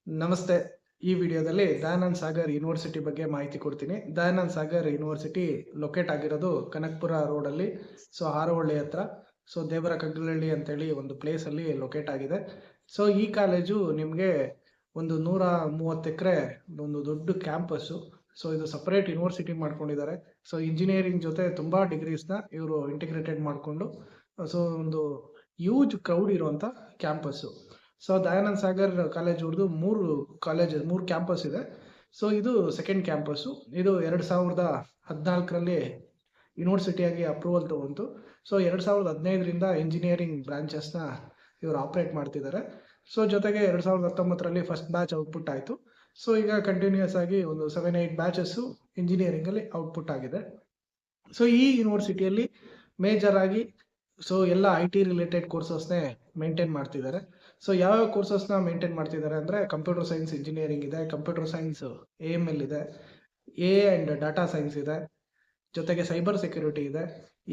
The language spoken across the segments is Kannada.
ನಮಸ್ತೆ. ಈ ವಿಡಿಯೋದಲ್ಲಿ ದಯಾನಂದ್ ಸಾಗರ್ ಯೂನಿವರ್ಸಿಟಿ ಬಗ್ಗೆ ಮಾಹಿತಿ ಕೊಡ್ತೀನಿ. ದಯಾನಂದ್ ಸಾಗರ್ ಯೂನಿವರ್ಸಿಟಿ ಲೊಕೇಟ್ ಆಗಿರೋದು ಕನಕಪುರ ರೋಡಲ್ಲಿ. ಹಾರೋಹಳ್ಳಿ ಹತ್ರ. ದೇವರ ಕಗ್ಗಲಹಳ್ಳಿ ಅಂತೇಳಿ ಒಂದು ಪ್ಲೇಸಲ್ಲಿ ಲೊಕೇಟ್ ಆಗಿದೆ. ಈ ಕಾಲೇಜು ನಿಮಗೆ ಒಂದು 130 ಎಕರೆ ಒಂದು ದೊಡ್ಡ ಕ್ಯಾಂಪಸ್ಸು. ಇದು ಸಪರೇಟ್ ಯೂನಿವರ್ಸಿಟಿ ಮಾಡ್ಕೊಂಡಿದ್ದಾರೆ. ಇಂಜಿನಿಯರಿಂಗ್ ಜೊತೆ ತುಂಬಾ ಡಿಗ್ರೀಸ್ನ ಇವರು ಇಂಟಿಗ್ರೇಟೆಡ್ ಮಾಡಿಕೊಂಡು ಒಂದು ಹ್ಯೂಜ್ ಕ್ರೌಡ್ ಇರುವಂಥ ಕ್ಯಾಂಪಸ್ಸು. ದಯಾನಂದ್ ಸಾಗರ್ ಕಾಲೇಜ್ ಅವ್ರದ್ದು 3 ಕ್ಯಾಂಪಸ್ ಇದೆ. ಇದು ಸೆಕೆಂಡ್ ಕ್ಯಾಂಪಸ್ಸು. ಇದು 2014ರಲ್ಲಿ ಯೂನಿವರ್ಸಿಟಿಯಾಗಿ ಅಪ್ರೂವಲ್ ತಗೊಂತು. 2015ರಿಂದ ಇಂಜಿನಿಯರಿಂಗ್ ಬ್ರಾಂಚಸ್ನ ಇವರು ಆಪ್ರೇಟ್ ಮಾಡ್ತಿದ್ದಾರೆ. ಜೊತೆಗೆ 2019ರಲ್ಲಿ ಫಸ್ಟ್ ಬ್ಯಾಚ್ ಔಟ್ಪುಟ್ ಆಯಿತು. ಈಗ ಕಂಟಿನ್ಯೂಸ್ ಆಗಿ ಒಂದು 7-8 ಬ್ಯಾಚಸ್ಸು ಇಂಜಿನಿಯರಿಂಗಲ್ಲಿ ಔಟ್ಪುಟ್ ಆಗಿದೆ. ಈ ಯೂನಿವರ್ಸಿಟಿಯಲ್ಲಿ ಮೇಜರ್ ಆಗಿ ಎಲ್ಲ IT ರಿಲೇಟೆಡ್ ಕೋರ್ಸಸ್ನೇ ಮೇಂಟೈನ್ ಮಾಡ್ತಿದ್ದಾರೆ. ಯಾವ್ಯಾವ ಕೋರ್ಸಸ್ನ ಮೇಂಟೈನ್ ಮಾಡ್ತಿದ್ದಾರೆ ಅಂದರೆ ಕಂಪ್ಯೂಟರ್ ಸೈನ್ಸ್ ಇಂಜಿನಿಯರಿಂಗ್ ಇದೆ, ಕಂಪ್ಯೂಟರ್ ಸೈನ್ಸ್ AML ಇದೆ, AI ಆ್ಯಂಡ್ ಡಾಟಾ ಸೈನ್ಸ್ ಇದೆ, ಜೊತೆಗೆ ಸೈಬರ್ ಸೆಕ್ಯೂರಿಟಿ ಇದೆ,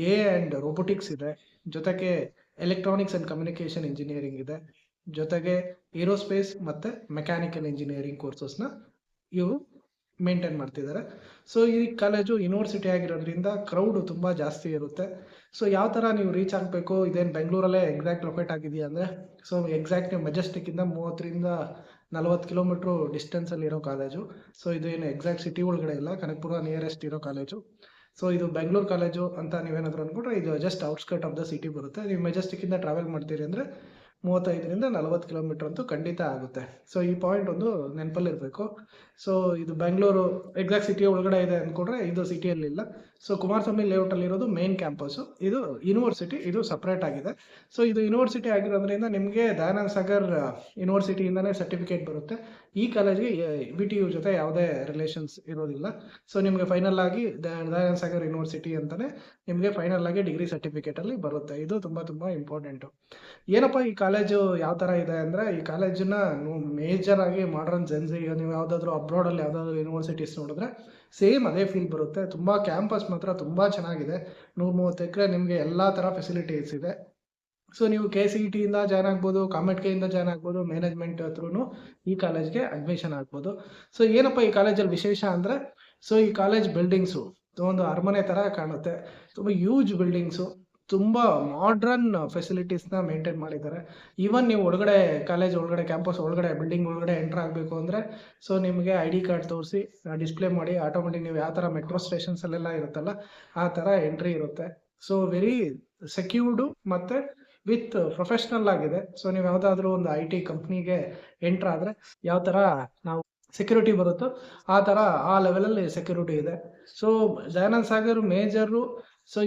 AI ಆ್ಯಂಡ್ ರೋಬೋಟಿಕ್ಸ್ ಇದೆ, ಜೊತೆಗೆ ಎಲೆಕ್ಟ್ರಾನಿಕ್ಸ್ ಆ್ಯಂಡ್ ಕಮ್ಯುನಿಕೇಷನ್ ಇಂಜಿನಿಯರಿಂಗ್ ಇದೆ, ಜೊತೆಗೆ ಏರೋಸ್ಪೇಸ್ ಮತ್ತು ಮೆಕ್ಯಾನಿಕಲ್ ಇಂಜಿನಿಯರಿಂಗ್ ಕೋರ್ಸಸ್ನ ಇವರು ಮೇಂಟೈನ್ ಮಾಡ್ತಿದ್ದಾರೆ. ಈ ಕಾಲೇಜು ಯೂನಿವರ್ಸಿಟಿ ಆಗಿರೋದ್ರಿಂದ ಕ್ರೌಡ್ ತುಂಬ ಜಾಸ್ತಿ ಇರುತ್ತೆ. ಯಾವ ಥರ ನೀವು ರೀಚ್ ಆಗಬೇಕು, ಇದೇನು ಬೆಂಗಳೂರಲ್ಲೇ ಎಕ್ಸಾಕ್ಟ್ ಲೊಕೇಟ್ ಆಗಿದೆಯಾ ಅಂದರೆ ಎಕ್ಸಾಕ್ಟ್ ನೀವು ಮೆಜೆಸ್ಟಿಕ್ಕಿಂದ 30ರಿಂದ 40 ಕಿಲೋಮೀಟ್ರು ಡಿಸ್ಟೆನ್ಸಲ್ಲಿ ಇರೋ ಕಾಲೇಜು. ಇದೇನು ಎಕ್ಸಾಕ್ಟ್ ಸಿಟಿ ಒಳಗಡೆ ಇಲ್ಲ, ಕನಕಪುರ ನಿಯರೆಸ್ಟ್ ಇರೋ ಕಾಲೇಜು. ಇದು ಬೆಂಗಳೂರು ಕಾಲೇಜು ಅಂತ ನೀವೇನಾದರೂ ಅಂದ್ಕೊಂಡ್ರೆ ಇದು just outskirt of the city ಬರುತ್ತೆ. ನೀವು ಮೆಜೆಸ್ಟಿಕ್ಕಿಂದ ಟ್ರಾವೆಲ್ ಮಾಡ್ತೀರಿ ಅಂದರೆ 35ರಿಂದ 40 ಕಿಲೋಮೀಟರ್ ಅಂತೂ ಖಂಡಿತ ಆಗುತ್ತೆ. ಈ ಪಾಯಿಂಟ್ ಒಂದು ನೆನಪಲ್ಲಿರಬೇಕು. ಇದು ಬೆಂಗಳೂರು ಎಕ್ಸಾಕ್ಟ್ ಸಿಟಿ ಒಳಗಡೆ ಇದೆ ಅಂದ್ಕೊಂಡ್ರೆ ಇದು ಸಿಟಿಯಲ್ಲಿಲ್ಲ. ಕುಮಾರಸ್ವಾಮಿ ಲೇಔಟಲ್ಲಿ ಇರೋದು ಮೇನ್ ಕ್ಯಾಂಪಸ್ಸು. ಇದು ಯೂನಿವರ್ಸಿಟಿ, ಇದು ಸಪ್ರೇಟ್ ಆಗಿದೆ. ಇದು ಯೂನಿವರ್ಸಿಟಿ ಆಗಿರೋದ್ರಿಂದ ನಿಮಗೆ ದಯಾನಂದ್ ಸಾಗರ್ ಯೂನಿವರ್ಸಿಟಿಯಿಂದನೇ ಸರ್ಟಿಫಿಕೇಟ್ ಬರುತ್ತೆ. ಈ ಕಾಲೇಜ್ಗೆ BTU ಜೊತೆ ಯಾವುದೇ ರಿಲೇಷನ್ಸ್ ಇರೋದಿಲ್ಲ. ನಿಮಗೆ ಫೈನಲ್ ಆಗಿ ದಯಾನಂದ್ ಸಾಗರ್ ಯೂನಿವರ್ಸಿಟಿ ಅಂತಲೇ ನಿಮಗೆ ಫೈನಲ್ ಆಗಿ ಡಿಗ್ರಿ ಸರ್ಟಿಫಿಕೇಟಲ್ಲಿ ಬರುತ್ತೆ. ಇದು ತುಂಬ ಇಂಪಾರ್ಟೆಂಟು. ಏನಪ್ಪ ಈ ಕಾಲೇಜು ಯಾವ ಥರ ಇದೆ ಅಂದರೆ, ಈ ಕಾಲೇಜನ್ನ ಮೇಜರ್ ಆಗಿ ಮಾಡರ್ನ್ ಜೆನ್ಸಿ, ಈಗ ನೀವು ಯಾವುದಾದ್ರೂ ಅಬ್ರಾಡಲ್ಲಿ ಯಾವುದಾದ್ರೂ ಯೂನಿವರ್ಸಿಟೀಸ್ ನೋಡಿದ್ರೆ ಸೇಮ್ ಅದೇ ಫೀಲ್ ಬರುತ್ತೆ. ತುಂಬ ಕ್ಯಾಂಪಸ್ ಮಾತ್ರ ತುಂಬ ಚೆನ್ನಾಗಿದೆ. 130 ಎಕರೆ ನಿಮಗೆ ಎಲ್ಲ ಥರ ಫೆಸಿಲಿಟೀಸ್ ಇದೆ. ನೀವು KCETಯಿಂದ ಜಾಯ್ನ್ ಆಗ್ಬೋದು, ಕಾಮೆಡ್ಕೆಯಿಂದ ಜಾಯ್ನ್ ಆಗ್ಬೋದು, ಮ್ಯಾನೇಜ್ಮೆಂಟ್ ಥ್ರೂ ಈ ಕಾಲೇಜ್ಗೆ ಅಡ್ಮಿಷನ್ ಆಗ್ಬೋದು. ಏನಪ್ಪ ಈ ಕಾಲೇಜಲ್ಲಿ ವಿಶೇಷ ಅಂದರೆ, ಈ ಕಾಲೇಜ್ ಬಿಲ್ಡಿಂಗ್ಸು ಒಂದು ಅರಮನೆ ಥರ ಕಾಣುತ್ತೆ. ತುಂಬ ಹ್ಯೂಜ್ ಬಿಲ್ಡಿಂಗ್ಸು, ತುಂಬ ಮಾಡ್ರನ್ ಫೆಸಿಲಿಟೀಸ್ನ ಮೇಂಟೈನ್ ಮಾಡಿದ್ದಾರೆ. ಈವನ್ ನೀವು ಒಳಗಡೆ ಕಾಲೇಜ್ ಒಳಗಡೆ ಕ್ಯಾಂಪಸ್ ಒಳಗಡೆ ಬಿಲ್ಡಿಂಗ್ ಒಳಗಡೆ ಎಂಟರ್ ಆಗಬೇಕು ಅಂದರೆ ನಿಮಗೆ ID ಕಾರ್ಡ್ ತೋರಿಸಿ ಡಿಸ್ಪ್ಲೇ ಮಾಡಿ ಆಟೋಮೆಟಿಕ್ ನೀವು ಯಾವ ಥರ ಮೆಟ್ರೋ ಸ್ಟೇಷನ್ಸಲ್ಲೆಲ್ಲ ಇರುತ್ತಲ್ಲ ಆ ಥರ ಎಂಟ್ರಿ ಇರುತ್ತೆ. ವೆರಿ ಸೆಕ್ಯೂರ್ಡು ಮತ್ತು ವಿತ್ ಪ್ರೊಫೆಷ್ನಲ್ ಆಗಿದೆ. ನೀವು ಯಾವುದಾದ್ರೂ ಒಂದು IT ಕಂಪ್ನಿಗೆ ಎಂಟ್ರ್ ಆದರೆ ಯಾವ ಥರ ನಾವು ಸೆಕ್ಯೂರಿಟಿ ಬರುತ್ತೋ ಆ ಥರ ಆ ಲೆವೆಲಲ್ಲಿ ಸೆಕ್ಯೂರಿಟಿ ಇದೆ. ದಯಾನಂದ್ ಸಾಗರ್ ಮೇಜರು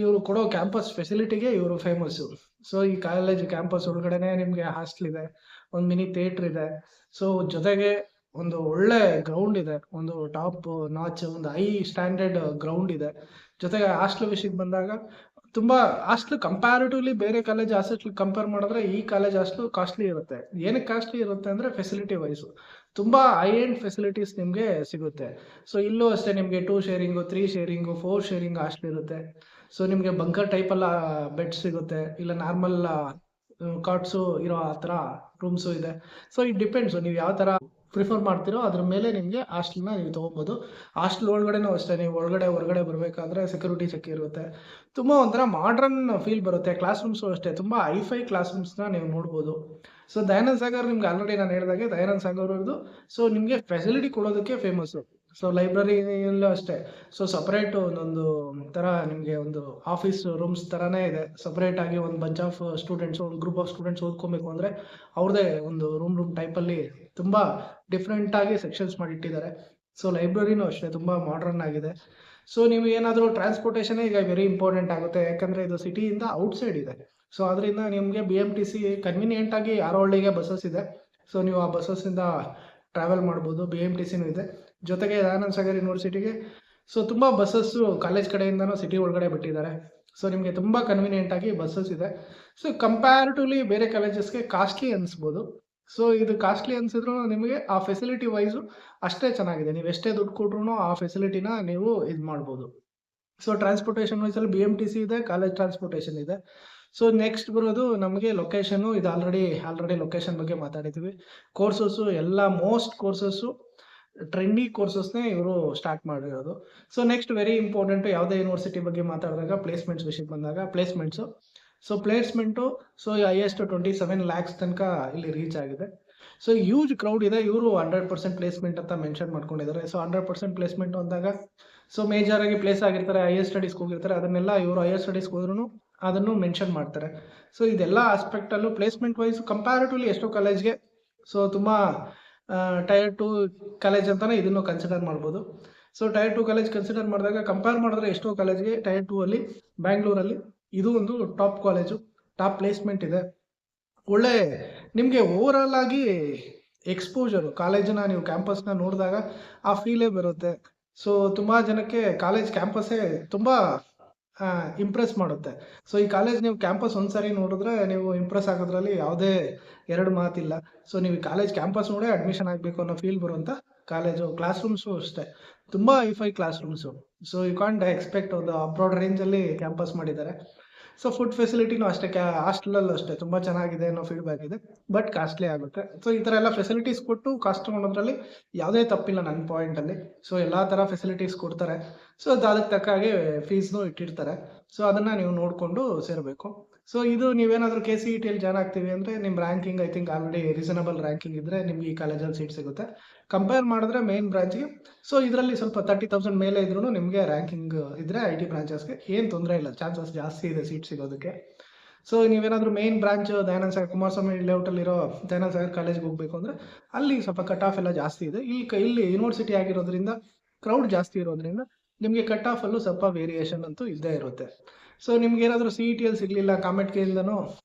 ಇವರು ಕೊಡೋ ಕ್ಯಾಂಪಸ್ ಫೆಸಿಲಿಟಿಗೆ ಇವರು ಫೇಮಸ್ಸು. ಈ ಕಾಲೇಜ್ ಕ್ಯಾಂಪಸ್ ಒಳಗಡೆನೆ ನಿಮಗೆ ಹಾಸ್ಟೆಲ್ ಇದೆ, ಒಂದು ಮಿನಿ ಥಿಯೇಟ್ರ್ ಇದೆ, ಜೊತೆಗೆ ಒಂದು ಒಳ್ಳೆ ಗ್ರೌಂಡ್ ಇದೆ, ಒಂದು ಟಾಪ್ ನಾಚ್ ಒಂದು ಹೈ ಸ್ಟ್ಯಾಂಡರ್ಡ್ ಗ್ರೌಂಡ್ ಇದೆ. ಜೊತೆಗೆ ಹಾಸ್ಟೆಲ್ ವಿಷಯಕ್ಕೆ ಬಂದಾಗ ತುಂಬ ಹಾಸ್ಟೆಲ್ ಕಂಪ್ಯಾರಿಟಿವ್ಲಿ ಬೇರೆ ಕಾಲೇಜ್ ಹಾಸ್ಟೆಲ್ ಕಂಪೇರ್ ಮಾಡಿದ್ರೆ ಈ ಕಾಲೇಜ್ ಹಾಸ್ಟೆಲ್ ಕಾಸ್ಟ್ಲಿ ಇರುತ್ತೆ. ಏನಕ್ಕೆ ಕಾಸ್ಟ್ಲಿ ಇರುತ್ತೆ ಅಂದರೆ ಫೆಸಿಲಿಟಿ ವೈಸು ತುಂಬ ಹೈ ಎಂಡ್ ಫೆಸಿಲಿಟೀಸ್ ನಿಮಗೆ ಸಿಗುತ್ತೆ. ಇಲ್ಲೂ ಅಷ್ಟೇ ನಿಮಗೆ 2 ಶೇರಿಂಗು, 3 ಶೇರಿಂಗು, 4 ಶೇರಿಂಗ್ ಹಾಸ್ಟೆಲ್ ಇರುತ್ತೆ. ನಿಮಗೆ ಬಂಕರ್ ಟೈಪೆಲ್ಲ ಬೆಡ್ ಸಿಗುತ್ತೆ, ಇಲ್ಲ ನಾರ್ಮಲ್ ಕಾಟ್ಸು ಇರೋ ಆ ಥರ ರೂಮ್ಸು ಇದೆ. ಇಟ್ ಡಿಪೆಂಡ್ಸು ನೀವು ಯಾವ ಥರ ಪ್ರಿಫರ್ ಮಾಡ್ತೀರೋ ಅದ್ರ ಮೇಲೆ ನಿಮಗೆ ಹಾಸ್ಟೆಲ್ನ ನೀವು ತೊಗೊಬೋದು. ಹಾಸ್ಟೆಲ್ ಒಳಗಡೆನೂ ಅಷ್ಟೇ, ನೀವು ಹೊರಗಡೆ ಬರಬೇಕಾದ್ರೆ ಸೆಕ್ಯೂರಿಟಿ ಚೆಕ್ ಇರುತ್ತೆ. ತುಂಬ ಒಂಥರ ಮಾಡ್ರನ್ ಫೀಲ್ ಬರುತ್ತೆ. ಕ್ಲಾಸ್ ರೂಮ್ಸು ಅಷ್ಟೇ ತುಂಬ ಹೈಫೈ ಕ್ಲಾಸ್ ರೂಮ್ಸ್ನ ನೀವು ನೋಡ್ಬೋದು. ದಯಾನಂದ್ ಸಾಗರ್ ನಿಮ್ಗೆ ಆಲ್ರೆಡಿ ನಾನು ಹೇಳಿದಾಗೆ ದಯಾನಂದ್ ಸಾಗರ್ ಅವ್ರದ್ದು ನಿಮಗೆ ಫೆಸಿಲಿಟಿ ಕೊಡೋದಕ್ಕೆ ಫೇಮಸ್ಸು. ಲೈಬ್ರರಿಯಲ್ಲೂ ಅಷ್ಟೇ ಸಪ್ರೇಟು ಒಂದೊಂದು ಥರ ನಿಮಗೆ ಒಂದು ಆಫೀಸ್ ರೂಮ್ಸ್ ಥರನೇ ಇದೆ. ಸಪ್ರೇಟಾಗಿ ಒಂದು ಬಂಚ್ ಆಫ್ ಸ್ಟೂಡೆಂಟ್ಸು, ಒಂದು ಗ್ರೂಪ್ ಆಫ್ ಸ್ಟೂಡೆಂಟ್ಸ್ ಓದ್ಕೊಬೇಕು ಅಂದರೆ ಅವ್ರದ್ದೇ ಒಂದು ರೂಮ್ ಟೈಪಲ್ಲಿ ತುಂಬ ಡಿಫ್ರೆಂಟಾಗಿ ಸೆಕ್ಷನ್ಸ್ ಮಾಡಿಟ್ಟಿದ್ದಾರೆ. ಲೈಬ್ರರಿನೂ ಅಷ್ಟೇ ತುಂಬ ಮಾಡ್ರನ್ ಆಗಿದೆ. ನೀವು ಏನಾದರೂ ಟ್ರಾನ್ಸ್ಪೋರ್ಟೇಷನ್ ಈಗ ವೆರಿ ಇಂಪಾರ್ಟೆಂಟ್ ಆಗುತ್ತೆ, ಯಾಕಂದರೆ ಇದು ಸಿಟಿಯಿಂದ ಔಟ್ಸೈಡ್ ಇದೆ. ಅದರಿಂದ ನಿಮಗೆ BMTC ಕನ್ವೀನಿಯೆಂಟಾಗಿ ಹಾರೋಹಳ್ಳಿಗೆ ಬಸ್ಸಸ್ ಇದೆ. ನೀವು ಆ ಬಸ್ಸಸ್ಸಿಂದ ಟ್ರಾವೆಲ್ ಮಾಡ್ಬೋದು. BMTCನೂ ಇದೆ. ಜೊತೆಗೆ ದಯಾನಂದ್ ಸಾಗರ್ ಯೂನಿವರ್ಸಿಟಿಗೆ ತುಂಬ ಬಸ್ಸಸ್ಸು ಕಾಲೇಜ್ ಕಡೆಯಿಂದನೂ ಸಿಟಿ ಒಳಗಡೆ ಬಿಟ್ಟಿದ್ದಾರೆ. ನಿಮಗೆ ತುಂಬ ಕನ್ವೀನಿಯೆಂಟಾಗಿ ಬಸ್ಸಸ್ ಇದೆ. ಕಂಪ್ಯಾರಿಟಿವ್ಲಿ ಬೇರೆ ಕಾಲೇಜಸ್ಗೆ ಕಾಸ್ಟ್ಲಿ ಅನಿಸ್ಬೋದು. ಇದು ಕಾಸ್ಟ್ಲಿ ಅನಿಸಿದ್ರು ನಿಮಗೆ ಆ ಫೆಸಿಲಿಟಿ ವೈಸು ಅಷ್ಟೇ ಚೆನ್ನಾಗಿದೆ. ನೀವು ಎಷ್ಟೇ ದುಡ್ಡು ಕೊಟ್ರು ಆ ಫೆಸಿಲಿಟಿನ ನೀವು ಇದು ಮಾಡ್ಬೋದು. ಟ್ರಾನ್ಸ್ಪೋರ್ಟೇಷನ್ ವೈಸಲ್ಲಿ BMTC ಇದೆ, ಕಾಲೇಜ್ ಟ್ರಾನ್ಸ್ಪೋರ್ಟೇಷನ್ ಇದೆ. ಸೊ ನೆಕ್ಸ್ಟ್ ಬರೋದು ನಮಗೆ ಲೊಕೇಶನ್. ಇದು ಆಲ್ರೆಡಿ ಲೊಕೇಶನ್ ಬಗ್ಗೆ ಮಾತಾಡಿದ್ವಿ. ಕೋರ್ಸಸ್ ಎಲ್ಲ ಮೋಸ್ಟ್ ಕೋರ್ಸಸ್ ಟ್ರೆಂಡಿ ಕೋರ್ಸಸ್ನೇ ಇವರು ಸ್ಟಾರ್ಟ್ ಮಾಡಿರೋದು. ಸೊ ನೆಕ್ಸ್ಟ್ ವೆರಿ ಇಂಪಾರ್ಟೆಂಟ್, ಯಾವುದೇ ಯೂನಿವರ್ಸಿಟಿ ಬಗ್ಗೆ ಮಾತಾಡಿದಾಗ ಪ್ಲೇಸ್ಮೆಂಟ್ಸ್ ವಿಷಯಕ್ಕೆ ಬಂದಾಗ placements. So placement highest 27 lakhs ತನಕ ಇಲ್ಲಿ ರೀಚ್ ಆಗಿದೆ. ಸೊ ಹ್ಯೂಜ್ ಕ್ರೌಡ್ ಇದೆ. ಇವರು 100% ಪ್ಲೇಸ್ಮೆಂಟ್ ಅಂತ ಮೆನ್ಷನ್ ಮಾಡ್ಕೊಂಡಿದ್ದಾರೆ. ಸೊ 100% ಪ್ಲೇಸ್ಮೆಂಟ್ ಅಂದಾಗ ಸೊ ಮೇಜರ್ ಆಗಿ ಪ್ಲೇಸ್ ಆಗಿರ್ತಾರೆ, ಹೈಯರ್ ಸ್ಟಡೀಸ್ಗೆ ಹೋಗಿರ್ತಾರೆ, ಅದನ್ನೆಲ್ಲ ಇವರು ಹೈಯರ್ ಸ್ಟಡೀಸ್ಗೆ ಹೋದ್ರೂ ಅದನ್ನು ಮೆನ್ಷನ್ ಮಾಡ್ತಾರೆ. ಸೊ ಇದೆಲ್ಲ ಆಸ್ಪೆಕ್ಟಲ್ಲೂ ಪ್ಲೇಸ್ಮೆಂಟ್ ವೈಸ್ ಕಂಪ್ಯಾರಿಟಿವ್ಲಿ ಎಷ್ಟೋ ಕಾಲೇಜ್ಗೆ ಸೊ ತುಂಬ ಟೈರ್ 2 ಕಾಲೇಜ್ ಅಂತಲೇ ಇದನ್ನು ಕನ್ಸಿಡರ್ ಮಾಡ್ಬೋದು. ಸೊ ಟೈರ್ 2 ಕಾಲೇಜ್ ಕನ್ಸಿಡರ್ ಮಾಡಿದಾಗ ಕಂಪೇರ್ ಮಾಡಿದ್ರೆ ಎಷ್ಟೋ ಕಾಲೇಜ್ಗೆ ಟೈರ್ 2 ಅಲ್ಲಿ ಬ್ಯಾಂಗ್ಳೂರಲ್ಲಿ ಇದು ಒಂದು ಟಾಪ್ ಕಾಲೇಜು, ಟಾಪ್ ಪ್ಲೇಸ್ಮೆಂಟ್ ಇದೆ. ಒಳ್ಳೆ ನಿಮಗೆ ಓವರ್ ಆಲ್ ಆಗಿ ಎಕ್ಸ್ಪೋಜರು, ಕಾಲೇಜನ್ನ ನೀವು ಕ್ಯಾಂಪಸ್ನ ನೋಡಿದಾಗ ಆ ಫೀಲೇ ಬರುತ್ತೆ. ಸೊ ತುಂಬ ಜನಕ್ಕೆ ಕಾಲೇಜ್ ಕ್ಯಾಂಪಸ್ಸೇ ತುಂಬ ಇಂಪ್ರೆಸ್ ಮಾಡುತ್ತೆ. ಸೊ ಈ ಕಾಲೇಜ್ ನೀವು ಕ್ಯಾಂಪಸ್ ಒಂದ್ಸರಿ ನೋಡಿದ್ರೆ ನೀವು ಇಂಪ್ರೆಸ್ ಆಗೋದ್ರಲ್ಲಿ ಯಾವುದೇ ಎರಡು ಮಾತಿಲ್ಲ. ಸೊ ನೀವು ಈ ಕಾಲೇಜ್ ಕ್ಯಾಂಪಸ್ ನೋಡೇ ಅಡ್ಮಿಷನ್ ಆಗಬೇಕು ಅನ್ನೋ ಫೀಲ್ ಬರುವಂಥ ಕಾಲೇಜು. ಕ್ಲಾಸ್ ರೂಮ್ಸು ಅಷ್ಟೇ ತುಂಬ hifi class rooms. So you can't expect ಒಂದು ಅಬ್ರಾಡ್ ರೇಂಜಲ್ಲಿ ಕ್ಯಾಂಪಸ್ ಮಾಡಿದ್ದಾರೆ. ಸೊ ಫುಡ್ ಫೆಸಿಲಿಟಿನೂ ಅಷ್ಟೇ, ಹಾಸ್ಟೆಲಲ್ಲೂ ಅಷ್ಟೇ ತುಂಬ ಚೆನ್ನಾಗಿದೆ ಅನ್ನೋ ಫೀಡ್ಬ್ಯಾಕ್ ಇದೆ, ಬಟ್ ಕಾಸ್ಟ್ಲಿ ಆಗುತ್ತೆ. ಸೊ ಈ ಥರ ಎಲ್ಲ ಫೆಸಿಲಿಟೀಸ್ ಕೊಟ್ಟು ಕಾಸ್ಟ್ ತೊಗೊಳೋದ್ರಲ್ಲಿ ಯಾವುದೇ ತಪ್ಪಿಲ್ಲ ನನ್ನ ಪಾಯಿಂಟಲ್ಲಿ. ಸೊ ಎಲ್ಲ ಥರ ಫೆಸಿಲಿಟೀಸ್ ಕೊಡ್ತಾರೆ. ಸೊ ಅದಕ್ಕೆ ತಕ್ಕ ಹಾಗೆ ಫೀಸ್ನು ಇಟ್ಟಿರ್ತಾರೆ. ಸೊ ಅದನ್ನು ನೀವು ನೋಡಿಕೊಂಡು ಸೇರಬೇಕು. ಸೊ ಇದು ನೀವೇನಾದರೂ KCETಯಲ್ಲಿ ಜಾಯ್ನ್ ಆಗ್ತೀವಿ ಅಂದರೆ ನಿಮ್ಮ ranking I think already reasonable ranking ಇದ್ದರೆ ನಿಮ್ಗೆ ಈ ಕಾಲೇಜಲ್ಲಿ ಸೀಟ್ ಸಿಗುತ್ತೆ. ಕಂಪೇರ್ ಮಾಡಿದ್ರೆ ಮೇನ್ ಬ್ರಾಂಚ್ಗೆ ಸೊ ಇದರಲ್ಲಿ ಸ್ವಲ್ಪ 30,000 ಮೇಲೆ ಇದ್ರೂ ನಿಮಗೆ ರ್ಯಾಂಕಿಂಗ್ ಇದ್ದರೆ IT ಬ್ರಾಂಚಸ್ಗೆ ಏನು ತೊಂದರೆ ಇಲ್ಲ, ಚಾನ್ಸಸ್ ಜಾಸ್ತಿ ಇದೆ ಸೀಟ್ ಸಿಗೋದಕ್ಕೆ. ಸೊ ನೀವೇನಾದರೂ ಮೇನ್ ಬ್ರಾಂಚ್ ದಯಾನಂದ ಸಾಗರ್ ಕುಮಾರಸ್ವಾಮಿ ಲೇಔಟಲ್ಲಿರೋ ದಯಾನಂದ ಸಾಗರ್ ಕಾಲೇಜ್ಗೆ ಹೋಗಬೇಕು ಅಂದರೆ ಅಲ್ಲಿ ಸ್ವಲ್ಪ ಕಟ್ ಆಫ್ ಎಲ್ಲ ಜಾಸ್ತಿ ಇದೆ. ಇಲ್ಲಿ ಯೂನಿವರ್ಸಿಟಿ ಆಗಿರೋದ್ರಿಂದ ಕ್ರೌಡ್ ಜಾಸ್ತಿ ಇರೋದ್ರಿಂದ ನಿಮಗೆ ಕಟ್ ಆಫಲ್ಲೂ ಸ್ವಲ್ಪ ವೇರಿಯೇಷನ್ ಅಂತೂ ಇದ್ದೇ ಇರುತ್ತೆ. ಸೊ ನಿಮ್ಗೆ ಏನಾದರೂ CETಯಲ್ಲಿ ಸಿಗಲಿಲ್ಲ, ಕಾಮೆಟ್ಗೆಯಿಂದನೂ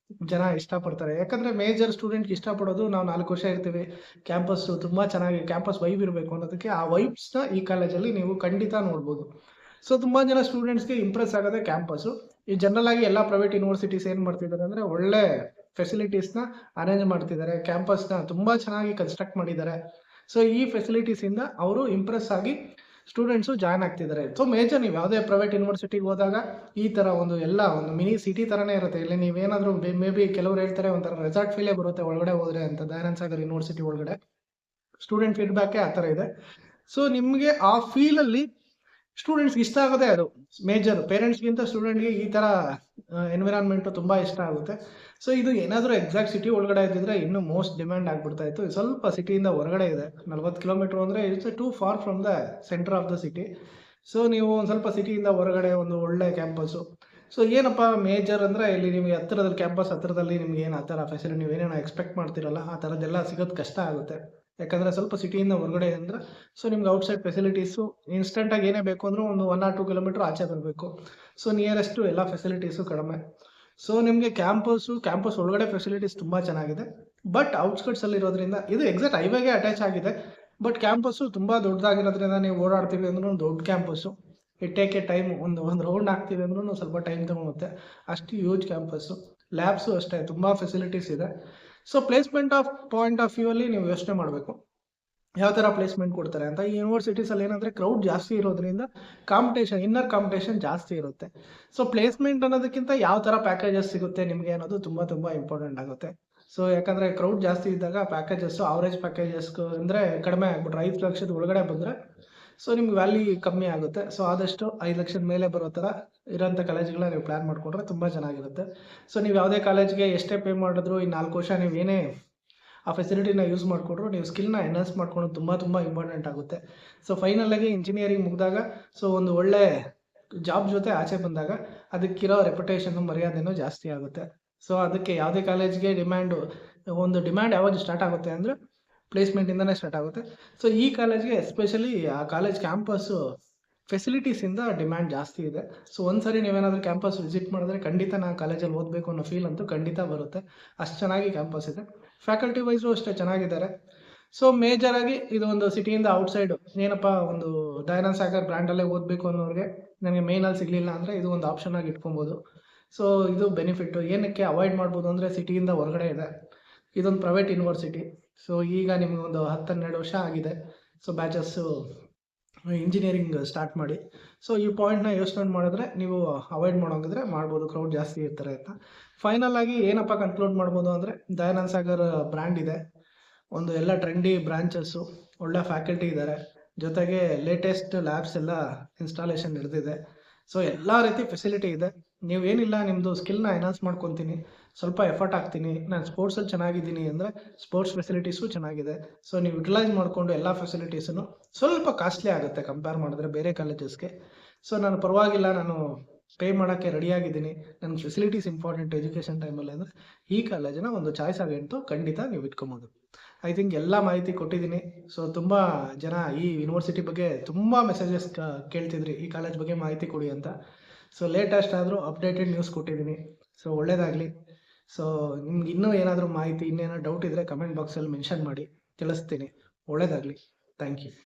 ಜನ ಇಷ್ಟಪಡ್ತಾರೆ. ಯಾಕಂದರೆ ಮೇಜರ್ ಸ್ಟೂಡೆಂಟ್ಗೆ ಇಷ್ಟಪಡೋದು ನಾವು 4 ವರ್ಷ ಇರ್ತೀವಿ, ಕ್ಯಾಂಪಸ್ಸು ತುಂಬ ಚೆನ್ನಾಗಿ ಕ್ಯಾಂಪಸ್ ವೈಬ್ ಇರಬೇಕು ಅನ್ನೋದಕ್ಕೆ. ಆ ವೈಬ್ಸ್ನ ಈ ಕಾಲೇಜಲ್ಲಿ ನೀವು ಖಂಡಿತ ನೋಡ್ಬೋದು. ಸೊ ತುಂಬ ಜನ ಸ್ಟೂಡೆಂಟ್ಸ್ಗೆ ಇಂಪ್ರೆಸ್ ಆಗೋದೇ ಕ್ಯಾಂಪಸ್ಸು. ಈ ಜನರಲ್ ಆಗಿ ಎಲ್ಲ ಪ್ರೈವೇಟ್ ಯೂನಿವರ್ಸಿಟೀಸ್ ಏನು ಮಾಡ್ತಿದ್ದಾರೆ ಅಂದರೆ ಒಳ್ಳೆ ಫೆಸಿಲಿಟೀಸ್ನ ಅರೇಂಜ್ ಮಾಡ್ತಿದ್ದಾರೆ, ಕ್ಯಾಂಪಸ್ನ ತುಂಬ ಚೆನ್ನಾಗಿ ಕನ್ಸ್ಟ್ರಕ್ಟ್ ಮಾಡಿದ್ದಾರೆ. ಸೊ ಈ ಫೆಸಿಲಿಟೀಸಿಂದ ಅವರು ಇಂಪ್ರೆಸ್ ಆಗಿ ಸ್ಟೂಡೆಂಟ್ಸು ಜಾಯ್ನ್ ಆಗ್ತಿದ್ದಾರೆ. ಸೊ ಮೇಜರ್ ನೀವು ಯಾವುದೇ ಪ್ರೈವೇಟ್ ಯೂನಿವರ್ಸಿಟಿಗೆ ಹೋದಾಗ ಈ ಥರ ಒಂದು ಮಿನಿ ಸಿಟಿ ಥರನೇ ಇರುತ್ತೆ. ಇಲ್ಲಿ ನೀವೇನಾದರೂ ಮೇ ಬಿ ಕೆಲವರು ಹೇಳ್ತಾರೆ ಒಂಥರ ರೆಸಾರ್ಟ್ ಫೀಲೇ ಬರುತ್ತೆ ಒಳಗಡೆ ಹೋದರೆ ಅಂತ. ದಯಾನಂದ ಸಾಗರ್ ಯೂನಿವರ್ಸಿಟಿ ಒಳಗಡೆ ಸ್ಟೂಡೆಂಟ್ ಫೀಡ್ಬ್ಯಾಕೇ ಆ ಥರ ಇದೆ. ಸೊ ನಿಮಗೆ ಆ ಫೀಲಲ್ಲಿ ಸ್ಟೂಡೆಂಟ್ಸ್ಗೆ ಇಷ್ಟ ಆಗೋದೇ ಅದು ಮೇಜರ್. ಪೇರೆಂಟ್ಸ್ಗಿಂತ ಸ್ಟೂಡೆಂಟ್ಗೆ ಈ ಥರ ಎನ್ವಿರಾನ್ಮೆಂಟು ತುಂಬ ಇಷ್ಟ ಆಗುತ್ತೆ. ಸೊ ಇದು ಏನಾದರೂ ಎಕ್ಸಾಕ್ಟ್ ಸಿಟಿ ಒಳಗಡೆ ಇದ್ದಿದ್ರೆ ಇನ್ನೂ ಮೋಸ್ಟ್ ಡಿಮ್ಯಾಂಡ್ ಆಗಿಬಿಡ್ತಾ ಇತ್ತು. ಸ್ವಲ್ಪ ಸಿಟಿಯಿಂದ ಹೊರಗಡೆ ಇದೆ, 40 ಕಿಲೋಮೀಟ್ರ್ ಅಂದರೆ it's two for from the centre of the city. So ನೀವು ಒಂದು ಸ್ವಲ್ಪ ಸಿಟಿಯಿಂದ ಹೊರಗಡೆ ಒಂದು ಒಳ್ಳೆ ಕ್ಯಾಂಪಸ್ಸು. ಸೊ ಏನಪ್ಪ ಮೇಜರ್ ಅಂದರೆ ಇಲ್ಲಿ ನಿಮಗೆ ಹತ್ತಿರದಲ್ಲಿ ಕ್ಯಾಂಪಸ್ ಹತ್ತಿರದಲ್ಲಿ ನಿಮ್ಗೆ ಏನು ಆ ಥರ ಫೆಸಿಲಿಟಿ ನೀವೇನೇನೋ ಎಕ್ಸ್ಪೆಕ್ಟ್ ಮಾಡ್ತಿರಲ್ಲ ಆ ಥರದ್ದೆಲ್ಲ ಸಿಗೋದು ಕಷ್ಟ ಆಗುತ್ತೆ. ಯಾಕಂದರೆ ಸ್ವಲ್ಪ ಸಿಟಿಯಿಂದ ಹೊರಗಡೆ ಅಂದರೆ ಸೊ ನಿಮ್ಗೆ ಔಟ್ಸೈಡ್ ಫೆಸಿಲಿಟೀಸು ಇನ್ಸ್ಟೆಂಟಾಗಿ ಏನೇ ಬೇಕು ಅಂದರೂ ಒಂದು 1 or 2 ಕಿಲೋಮೀಟ್ರ್ ಆಚೆ ಬರಬೇಕು. ಸೊ ನಿಯರೆಸ್ಟು ಎಲ್ಲ ಫೆಸಿಲಿಟೀಸು ಕಡಿಮೆ. ಸೊ ನಿಮಗೆ ಕ್ಯಾಂಪಸ್ ಒಳಗಡೆ ಫೆಸಿಲಿಟೀಸ್ ತುಂಬ ಚೆನ್ನಾಗಿದೆ, ಬಟ್ ಔಟ್ಸ್ಕಟ್ಸಲ್ಲಿ ಇರೋದ್ರಿಂದ ಇದು ಎಕ್ಸಾಕ್ಟ್ ಹೈವೇಗೆ ಅಟ್ಯಾಚ್ ಆಗಿದೆ. ಬಟ್ ಕ್ಯಾಂಪಸ್ಸು ತುಂಬ ದೊಡ್ಡದಾಗಿರೋದ್ರಿಂದ ನೀವು ಓಡಾಡ್ತೀವಿ ಅಂದ್ರೂ ದೊಡ್ಡ ಕ್ಯಾಂಪಸ್ಸು. ಟೇಕ್ ಟೈಮ್ ಒಂದು ರೌಂಡ್ ಹಾಕ್ತೀವಿ ಅಂದ್ರೂ ಸ್ವಲ್ಪ ಟೈಮ್ ತೊಗೊಳುತ್ತೆ, ಅಷ್ಟು ಯೂಜ್ ಕ್ಯಾಂಪಸ್ಸು. ಲ್ಯಾಬ್ಸು ಅಷ್ಟೇ ತುಂಬ ಫೆಸಿಲಿಟೀಸ್ ಇದೆ. So placement point of view ಅಲ್ಲಿ ನೀವು ಯೋಚನೆ ಮಾಡಬೇಕು ಯಾವ ಥರ ಪ್ಲೇಸ್ಮೆಂಟ್ ಕೊಡ್ತಾರೆ ಅಂತ. ಈ ಯೂನಿವರ್ಸಿಟೀಸಲ್ಲಿ ಏನಂದರೆ ಕ್ರೌಡ್ ಜಾಸ್ತಿ ಇರೋದ್ರಿಂದ ಇನ್ನರ್ ಕಾಂಪಿಟೇಷನ್ ಜಾಸ್ತಿ ಇರುತ್ತೆ. ಸೊ ಪ್ಲೇಸ್ಮೆಂಟ್ ಅನ್ನೋದಕ್ಕಿಂತ ಯಾವ ಥರ ಪ್ಯಾಕೇಜಸ್ ಸಿಗುತ್ತೆ ನಿಮಗೆ ಅನ್ನೋದು ತುಂಬ ತುಂಬ ಇಂಪಾರ್ಟೆಂಟ್ ಆಗುತ್ತೆ. ಸೊ ಯಾಕಂದರೆ ಕ್ರೌಡ್ ಜಾಸ್ತಿ ಇದ್ದಾಗ ಪ್ಯಾಕೇಜಸ್ಸು ಆವ್ರೇಜ್ ಪ್ಯಾಕೇಜಸ್ ಅಂದರೆ ಕಡಿಮೆ ಆಗ್ಬಿಟ್ರೆ 5 ಲಕ್ಷದ ಒಳಗಡೆ ಬಂದರೆ ಸೊ ನಿಮ್ಗೆ ವ್ಯಾಲ್ಯೂ ಕಮ್ಮಿ ಆಗುತ್ತೆ. ಸೊ ಆದಷ್ಟು 5 ಲಕ್ಷದ ಮೇಲೆ ಬರೋ ಥರ ಇರೋಂಥ ಕಾಲೇಜ್ಗಳನ್ನ ನೀವು ಪ್ಲ್ಯಾನ್ ಮಾಡಿಕೊಂಡ್ರೆ ತುಂಬ ಚೆನ್ನಾಗಿರುತ್ತೆ. ಸೊ ನೀವು ಯಾವುದೇ ಕಾಲೇಜ್ಗೆ ಎಷ್ಟೇ ಪೇ ಮಾಡಿದ್ರು ಈ 4 ವರ್ಷ ನೀವು ಏನೇ ಆ ಫೆಸಿಲಿಟಿನ ಯೂಸ್ ಮಾಡಿಕೊಂಡ್ರು ನೀವು ಸ್ಕಿಲ್ನ ಎನ್ಹಾನ್ಸ್ ಮಾಡ್ಕೊಳ್ಳೋದು ತುಂಬ ತುಂಬ ಇಂಪಾರ್ಟೆಂಟ್ ಆಗುತ್ತೆ. ಸೊ ಫೈನಲಾಗಿ ಇಂಜಿನಿಯರಿಂಗ್ ಮುಗಿದಾಗ ಸೊ ಒಂದು ಒಳ್ಳೆ ಜಾಬ್ ಜೊತೆ ಆಚೆ ಬಂದಾಗ ಅದಕ್ಕಿರೋ ರೆಪ್ಯುಟೇಷನ್ನು ಮರ್ಯಾದೆನೂ ಜಾಸ್ತಿ ಆಗುತ್ತೆ. ಸೊ ಅದಕ್ಕೆ ಯಾವುದೇ ಕಾಲೇಜ್ಗೆ ಡಿಮ್ಯಾಂಡ್ ಯಾವಾಗ ಸ್ಟಾರ್ಟ್ ಆಗುತ್ತೆ ಅಂದರೆ ಪ್ಲೇಸ್ಮೆಂಟಿಂದನೇ ಸ್ಟಾರ್ಟ್ ಆಗುತ್ತೆ. ಸೊ ಈ ಕಾಲೇಜ್ಗೆ ಎಸ್ಪೆಷಲಿ ಆ ಕಾಲೇಜ್ ಕ್ಯಾಂಪಸ್ಸು ಫೆಸಿಲಿಟೀಸಿಂದ ಡಿಮ್ಯಾಂಡ್ ಜಾಸ್ತಿ ಇದೆ. ಸೊ ಒಂದ್ಸರಿ ನೀವೇನಾದರೂ ಕ್ಯಾಂಪಸ್ ವಿಸಿಟ್ ಮಾಡಿದ್ರೆ ಖಂಡಿತ ನಾನು ಕಾಲೇಜಲ್ಲಿ ಓದಬೇಕು ಅನ್ನೋ ಫೀಲ್ ಅಂತೂ ಖಂಡಿತ ಬರುತ್ತೆ. ಅಷ್ಟು ಚೆನ್ನಾಗಿ ಕ್ಯಾಂಪಸ್ ಇದೆ. ಫ್ಯಾಕಲ್ಟಿ ವೈಸು ಅಷ್ಟೇ ಚೆನ್ನಾಗಿದ್ದಾರೆ. ಸೊ ಮೇಜರಾಗಿ ಇದು ಒಂದು ಸಿಟಿಯಿಂದ ಔಟ್ಸೈಡು ಏನಪ್ಪ ಒಂದು ದಯಾನಂದ ಸಾಗರ್ ಬ್ರ್ಯಾಂಡಲ್ಲೇ ಓದಬೇಕು ಅನ್ನೋರಿಗೆ ನನಗೆ ಮೇನಲ್ಲಿ ಸಿಗಲಿಲ್ಲ ಅಂದರೆ ಇದು ಒಂದು ಆಪ್ಷನ್ ಆಗಿ ಇಟ್ಕೊಬೋದು. ಸೊ ಇದು ಬೆನಿಫಿಟ್ಟು. ಏನಕ್ಕೆ ಅವಾಯ್ಡ್ ಮಾಡ್ಬೋದು ಅಂದರೆ ಸಿಟಿಯಿಂದ ಹೊರಗಡೆ ಇದೆ, ಇದೊಂದು ಪ್ರೈವೇಟ್ ಯೂನಿವರ್ಸಿಟಿ. ಸೊ ಈಗ ನಿಮಗೆ ಒಂದು 10-12 ವರ್ಷ ಆಗಿದೆ. ಸೊ ಬ್ಯಾಚಸ್ಸು ಇಂಜಿನಿಯರಿಂಗ್ ಸ್ಟಾರ್ಟ್ ಮಾಡಿ. ಸೊ ಈ ಪಾಯಿಂಟ್ನ ಯೋಚನೆ ಮಾಡಿದ್ರೆ ನೀವು ಅವಾಯ್ಡ್ ಮಾಡೋಂಗಿದ್ರೆ ಮಾಡ್ಬೋದು, ಕ್ರೌಡ್ ಜಾಸ್ತಿ ಇರ್ತಾರೆ ಅಂತ. ಫೈನಲ್ ಆಗಿ ಏನಪ್ಪ ಕನ್ಕ್ಲೂಡ್ ಮಾಡ್ಬೋದು ಅಂದರೆ, ದಯಾನಂದ್ ಸಾಗರ್ ಬ್ರ್ಯಾಂಡ್ ಇದೆ, ಒಂದು ಎಲ್ಲ ಟ್ರೆಂಡಿ ಬ್ರಾಂಚಸ್ಸು, ಒಳ್ಳೆ ಫ್ಯಾಕಲ್ಟಿ ಇದ್ದಾರೆ, ಜೊತೆಗೆ ಲೇಟೆಸ್ಟ್ ಲ್ಯಾಬ್ಸ್ ಎಲ್ಲ ಇನ್ಸ್ಟಾಲೇಷನ್ ನಡೆದಿದೆ. ಸೊ ಎಲ್ಲ ರೀತಿ ಫೆಸಿಲಿಟಿ ಇದೆ. ನೀವೇನಿಲ್ಲ, ನಿಮ್ಮದು ಸ್ಕಿಲ್ನ ಎನ್ಹಾನ್ಸ್ ಮಾಡ್ಕೊತೀನಿ, ಸ್ವಲ್ಪ ಎಫರ್ಟ್ ಹಾಕ್ತೀನಿ, ನಾನು ಸ್ಪೋರ್ಟ್ಸಲ್ಲಿ ಚೆನ್ನಾಗಿದ್ದೀನಿ ಅಂದರೆ ಸ್ಪೋರ್ಟ್ಸ್ ಫೆಸಿಲಿಟೀಸು ಚೆನ್ನಾಗಿದೆ. ಸೊ ನೀವು ಯುಟಿಲೈಸ್ ಮಾಡಿಕೊಂಡು ಎಲ್ಲ ಫೆಸಿಲಿಟೀಸನ್ನು, ಸ್ವಲ್ಪ ಕಾಸ್ಟ್ಲಿ ಆಗುತ್ತೆ ಕಂಪೇರ್ ಮಾಡಿದ್ರೆ ಬೇರೆ ಕಾಲೇಜಸ್ಗೆ. ಸೊ ನಾನು ಪರವಾಗಿಲ್ಲ, ನಾನು ಪೇ ಮಾಡೋಕ್ಕೆ ರೆಡಿಯಾಗಿದ್ದೀನಿ, ನನಗೆ ಫೆಸಿಲಿಟೀಸ್ ಇಂಪಾರ್ಟೆಂಟ್ ಎಜುಕೇಷನ್ ಟೈಮಲ್ಲಿ ಅಂದರೆ ಈ ಕಾಲೇಜಿನ ಒಂದು ಚಾಯ್ಸ್ ಆಗಂತೂ ಖಂಡಿತ ನೀವು ಇಟ್ಕೊಬೋದು. ಐ ಥಿಂಕ್ ಎಲ್ಲ ಮಾಹಿತಿ ಕೊಟ್ಟಿದ್ದೀನಿ. ಸೊ ತುಂಬ ಜನ ಈ ಯೂನಿವರ್ಸಿಟಿ ಬಗ್ಗೆ ತುಂಬ ಮೆಸೇಜಸ್ ಕೇಳ್ತಿದ್ರಿ, ಈ ಕಾಲೇಜ್ ಬಗ್ಗೆ ಮಾಹಿತಿ ಕೊಡಿ ಅಂತ. ಸೊ ಲೇಟೆಸ್ಟ್ ಆದರೂ ಅಪ್ಡೇಟೆಡ್ ನ್ಯೂಸ್ ಕೊಟ್ಟಿದ್ದೀನಿ. ಸೊ ಒಳ್ಳೆಯದಾಗಲಿ. ಸೊ ನಿಮ್ಗೆ ಇನ್ನೂ ಏನಾದರೂ ಮಾಹಿತಿ, ಇನ್ನೇನೋ ಡೌಟ್ ಇದ್ದರೆ ಕಮೆಂಟ್ ಬಾಕ್ಸಲ್ಲಿ ಮೆನ್ಷನ್ ಮಾಡಿ, ತಿಳಿಸ್ತೀನಿ. ಒಳ್ಳೆಯದಾಗಲಿ. Thank you.